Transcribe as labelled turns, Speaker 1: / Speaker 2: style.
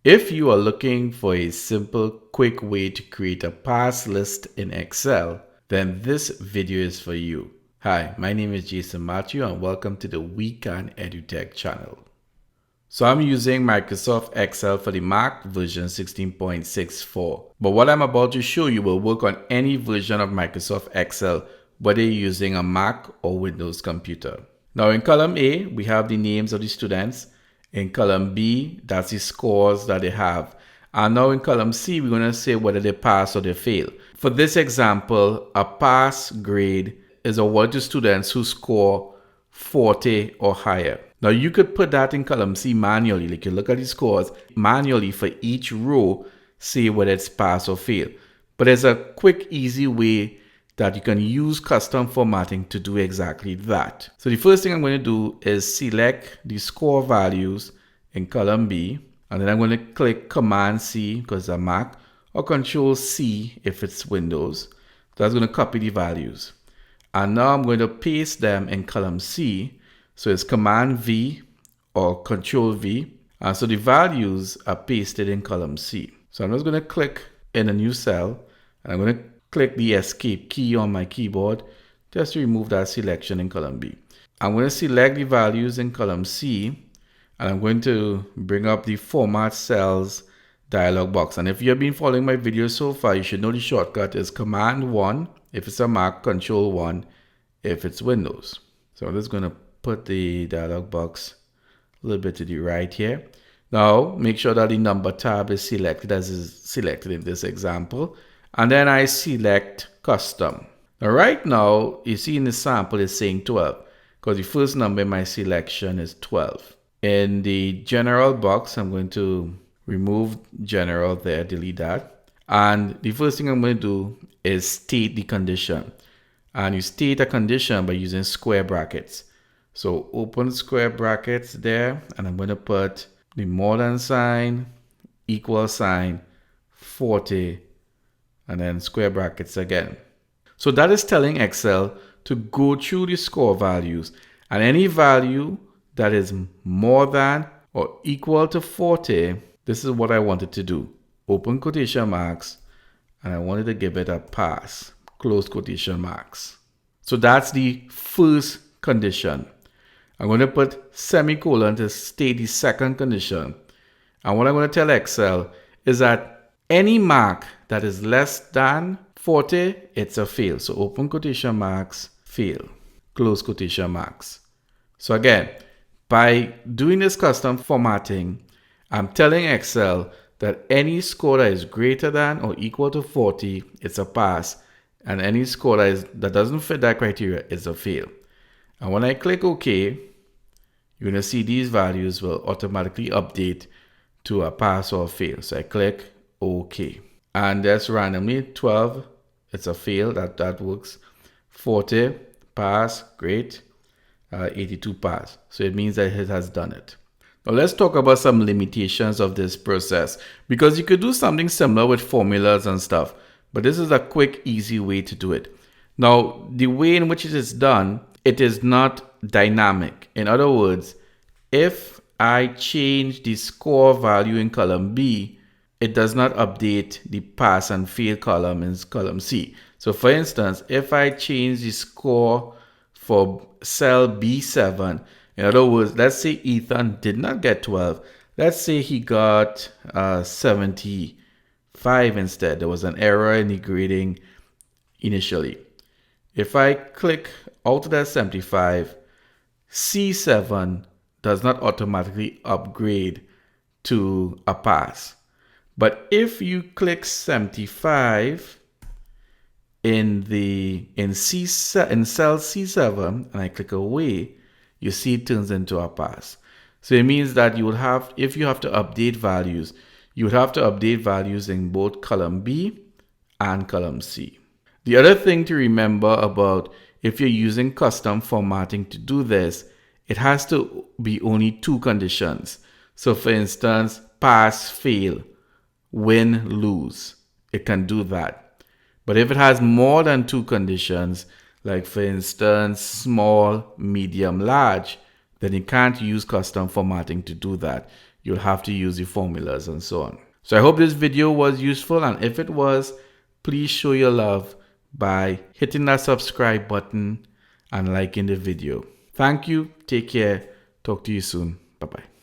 Speaker 1: If you are looking for a simple, quick way to create a pass list in Excel, then this video is for you. Hi, my name is Jason Matthew and welcome to the WeCanEduTech channel. So I'm using Microsoft Excel for the Mac version 16.64. But what I'm about to show you will work on any version of Microsoft Excel, whether you're using a Mac or Windows computer. Now in column A, we have the names of the students. In column B, that's the scores that they have. And now in column C, we're going to say whether they pass or they fail. For this example, a pass grade is awarded to students who score 40 or higher. Now you could put that in column C manually, like you look at the scores manually for each row, say whether it's pass or fail. But there's a quick, easy way that you can use custom formatting to do exactly that. So the first thing I'm going to do is select the score values in column B, and then I'm going to click Command C because it's a Mac, or Control C if it's Windows. So that's going to copy the values. And now I'm going to paste them in column C. So it's Command V or Control V. And so the values are pasted in column C. So I'm just going to click in a new cell, and I'm going to click the Escape key on my keyboard just to remove that selection in column B. I'm going to select the values in column C, and I'm going to bring up the Format Cells dialog box. And if you have been following my videos so far, you should know the shortcut is Command 1 if it's a Mac, Control 1 if it's Windows. So I'm just going to put the dialog box a little bit to the right here. Now make sure that the number tab is selected as is selected in this example. And then I select custom. Now right now, you see in the sample it's saying 12 because the first number in my selection is 12. In the general box, I'm going to remove general there, delete that. And the first thing I'm going to do is state the condition. And you state a condition by using square brackets. So open square brackets there, and I'm going to put the more than sign, equal sign, 40, and then square brackets again. So that is telling Excel to go through the score values, and any value that is more than or equal to 40, this is what I wanted to do. Open quotation marks, and I wanted to give it a pass, close quotation marks. So that's the first condition. I'm going to put semicolon to state the second condition. And what I'm going to tell Excel is that any mark that is less than 40, it's a fail. So open quotation marks, fail, close quotation marks. So again, by doing this custom formatting, I'm telling Excel that any score that is greater than or equal to 40, it's a pass. And any score that doesn't fit that criteria is a fail. And when I click OK, you're going to see these values will automatically update to a pass or a fail. So I click OK. And that's randomly 12, it's a fail, that works. 40, pass, great. 82 pass. So it means that it has done it. Now let's talk about some limitations of this process, because you could do something similar with formulas and stuff, but this is a quick, easy way to do it. Now, the way in which it is done, it is not dynamic. In other words, if I change the score value in column B, it does not update the pass and fail column in column C. So for instance, if I change the score for cell B7, in other words, let's say Ethan did not get 12. Let's say he got 75 instead. There was an error in the grading initially. If I click out of that 75, C7 does not automatically upgrade to a pass. But if you click 75 in cell C7 and I click away, you see it turns into a pass. So it means that you would have, if you have to update values, you would have to update values in both column B and column C. The other thing to remember about if you're using custom formatting to do this, it has to be only two conditions. So for instance, pass, fail, win, lose. It can do that. But if it has more than two conditions, like for instance, small, medium, large, then you can't use custom formatting to do that. you'll have to use the formulas and so on. So I hope this video was useful, and if it was, please show your love by hitting that subscribe button and liking the video. Thank you. Take care. Talk to you soon. Bye-bye.